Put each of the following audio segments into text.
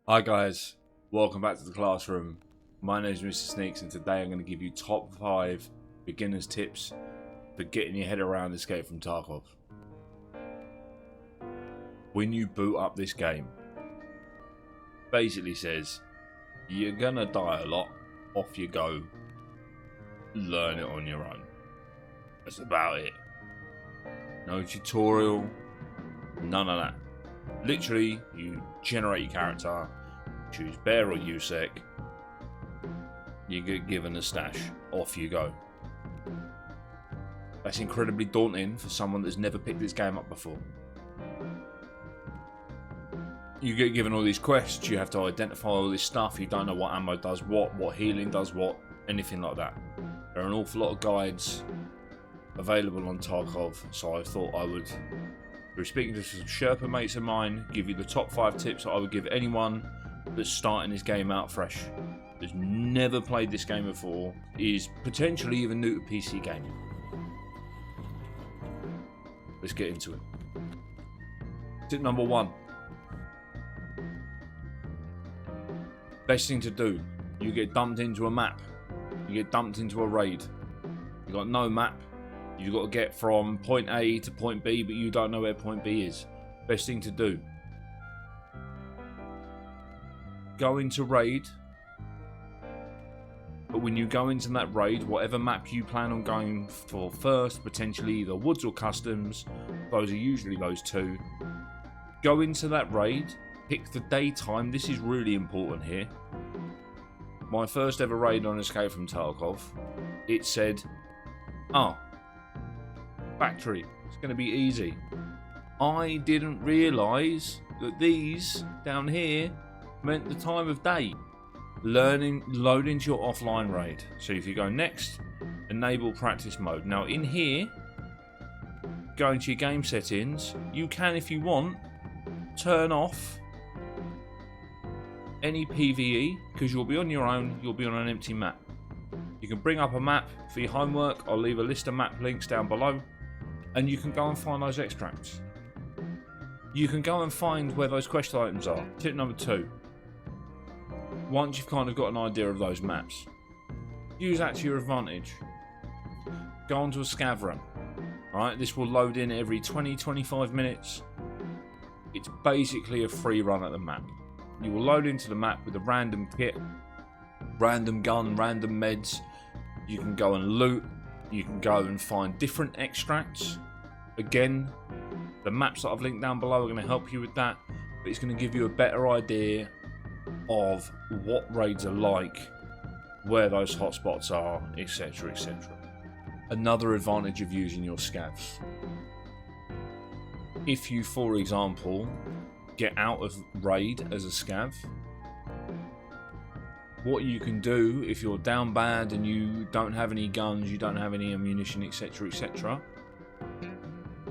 Hi guys, welcome back to the classroom. My name is Mr. Sneaks and today I'm going to give you top 5 beginners tips for getting your head around Escape from Tarkov. When you boot up this game, basically says you're gonna die a lot, off you go, learn it on your own. That's about it. No tutorial, none of that. Literally, you generate your character, choose Bear or USEC, you get given a stash, off you go. That's incredibly daunting for someone that's never picked this game up before. You get given all these quests, you have to identify all this stuff, you don't know what ammo does what healing does what, anything like that. There are an awful lot of guides available on Tarkov, so I thought I would, through speaking to some Sherpa mates of mine, give you the top 5 tips that I would give anyone that's starting this game out fresh, that's never played this game before, is potentially even new to PC gaming. Let's get into it. Tip number 1. Best thing to do, you get dumped into a map, you get dumped into a raid, you got no map, you've got to get from point A to point B, but you don't know where point B is. Best thing to do, go into raid, but when you go into that raid, whatever map you plan on going for first, potentially either woods or customs, those are usually those two, go into that raid, pick the daytime. This is really important here. My first ever raid on Escape from Tarkov, it said, factory, it's going to be easy. I didn't realise that these down here meant the time of day. Load into your offline raid. So if you go next, enable practice mode. Now in here, go into your game settings. You can, if you want, turn off any PvE, because you'll be on your own, you'll be on an empty map. You can bring up a map for your homework. I'll leave a list of map links down below, and you can go and find those extracts. You can go and find where those quest items are. Tip number 2. Once you've kind of got an idea of those maps, use that to your advantage. Go onto a Scav run. Alright, this will load in every 20-25 minutes. It's basically a free run at the map. You will load into the map with a random kit, random gun, random meds. You can go and loot. You can go and find different extracts. Again, the maps that I've linked down below are going to help you with that, but it's going to give you a better idea of what raids are like, where those hotspots are, etc, etc. Another advantage of using your scavs. If you, for example, get out of raid as a scav, what you can do if you're down bad and you don't have any guns, you don't have any ammunition, etc, etc,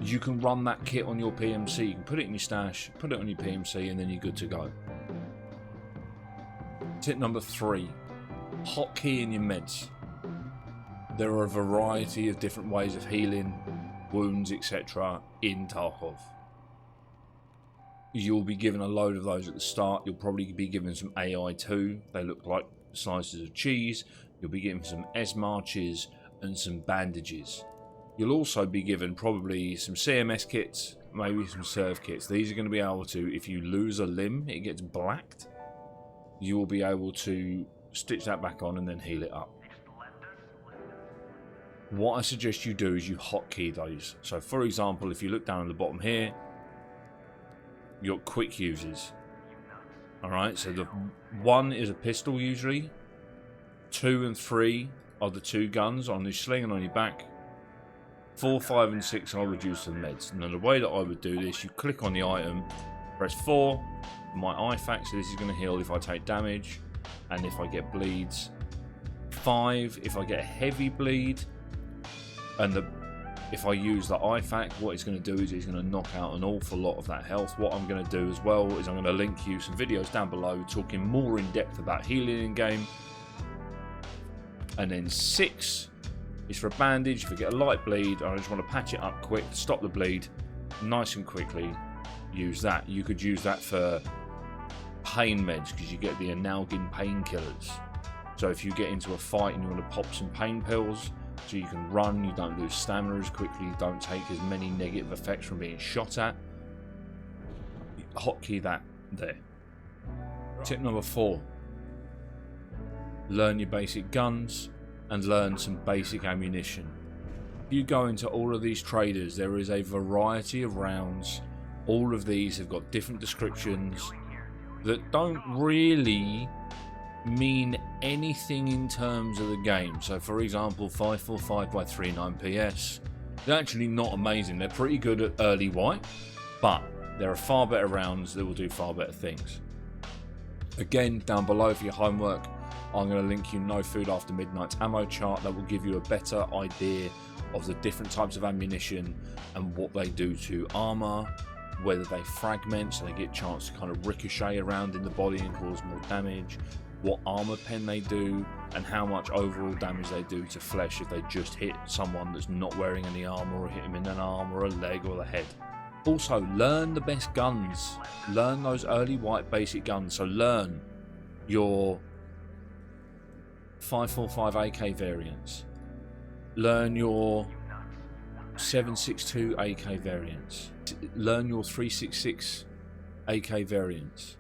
you can run that kit on your PMC. You can put it in your stash, put it on your PMC, and then you're good to go. Tip number 3, hotkey in your meds. There are a variety of different ways of healing wounds, etc in Tarkov. You'll be given a load of those at the start. You'll probably be given some AI too. They look like slices of cheese. You'll be given some S-marches and some bandages. You'll also be given probably some CMS kits, maybe some serve kits. These are going to be able to, if you lose a limb, it gets blacked, you will be able to stitch that back on and then heal it up. What I suggest you do is you hotkey those. So for example, if you look down at the bottom here, your quick uses. Alright, so the 1 is a pistol usually, 2 and 3 are the 2 guns on your sling and on your back, 4, 5 and 6 I'll reduce to the meds. Now the way that I would do this, you click on the item, press 4, my IFAC, so this is going to heal if I take damage and if I get bleeds, 5 if I get a heavy bleed, and if I use the IFAC, what it's going to do is it's going to knock out an awful lot of that health. What I'm going to do as well is I'm going to link you some videos down below talking more in depth about healing in game. And then 6 is for a bandage. If you get a light bleed, I just want to patch it up quick, stop the bleed nice and quickly, use that. You could use that for pain meds, because you get the analgin painkillers. So if you get into a fight and you want to pop some pain pills, so you can run, you don't lose stamina as quickly, you don't take as many negative effects from being shot at, hotkey that there. Tip number 4. Learn your basic guns and learn some basic ammunition. If you go into all of these traders, there is a variety of rounds. All of these have got different descriptions that don't really mean anything in terms of the game. So for example, 545 by 39 PS, they're actually not amazing. They're pretty good at early white, but there are far better rounds that will do far better things. Again, down below for your homework, I'm going to link you No Food After Midnight's ammo chart that will give you a better idea of the different types of ammunition and what they do to armor, whether they fragment so they get a chance to kind of ricochet around in the body and cause more damage, what armor pen they do, and how much overall damage they do to flesh if they just hit someone that's not wearing any armor, or hit him in an arm or a leg or the head. Also, learn the best guns. Learn those early white basic guns. So learn your 545 AK variants. Learn your 7.62 AK variants. Learn your 3.66 AK variants.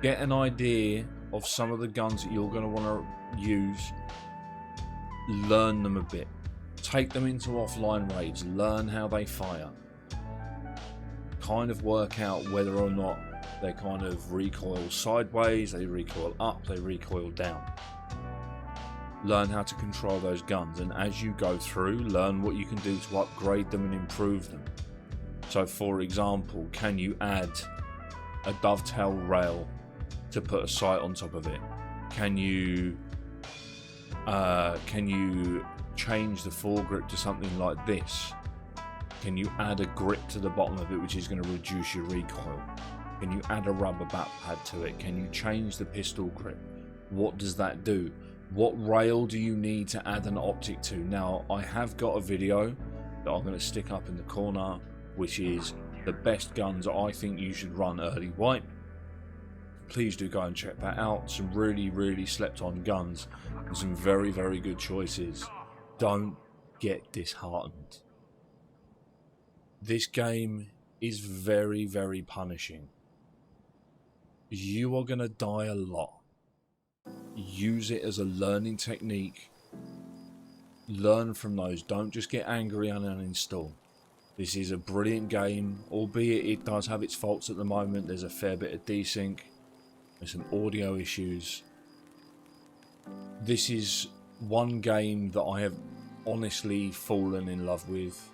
Get an idea of some of the guns that you're going to want to use. Learn them a bit. Take them into offline raids. Learn how they fire. Kind of work out whether or not they kind of recoil sideways, they recoil up, they recoil down. Learn how to control those guns, and as you go through, learn what you can do to upgrade them and improve them. So for example, can you add a dovetail rail to put a sight on top of it? Can you change the foregrip to something like this? Can you add a grip to the bottom of it, which is going to reduce your recoil? Can you add a rubber back pad to it? Can you change the pistol grip? What does that do? What rail do you need to add an optic to? Now, I have got a video that I'm going to stick up in the corner, which is the best guns I think you should run early white. Please do go and check that out. Some really, really slept on guns and some very, very good choices. Don't get disheartened. This game is very, very punishing. You are going to die a lot. Use it as a learning technique. Learn from those. Don't just get angry and uninstall. This is a brilliant game, albeit it does have its faults at the moment. There's a fair bit of desync. There's some audio issues. This is one game that I have honestly fallen in love with.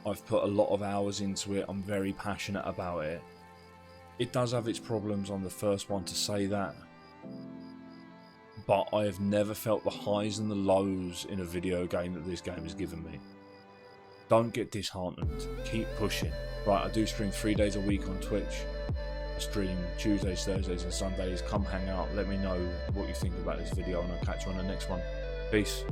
I've put a lot of hours into it. I'm very passionate about it. It does have its problems. I'm the first one to say that. But I have never felt the highs and the lows in a video game that this game has given me. Don't get disheartened. Keep pushing. Right, I do stream 3 days a week on Twitch. I stream Tuesdays, Thursdays and Sundays. Come hang out. Let me know what you think about this video and I'll catch you on the next one. Peace.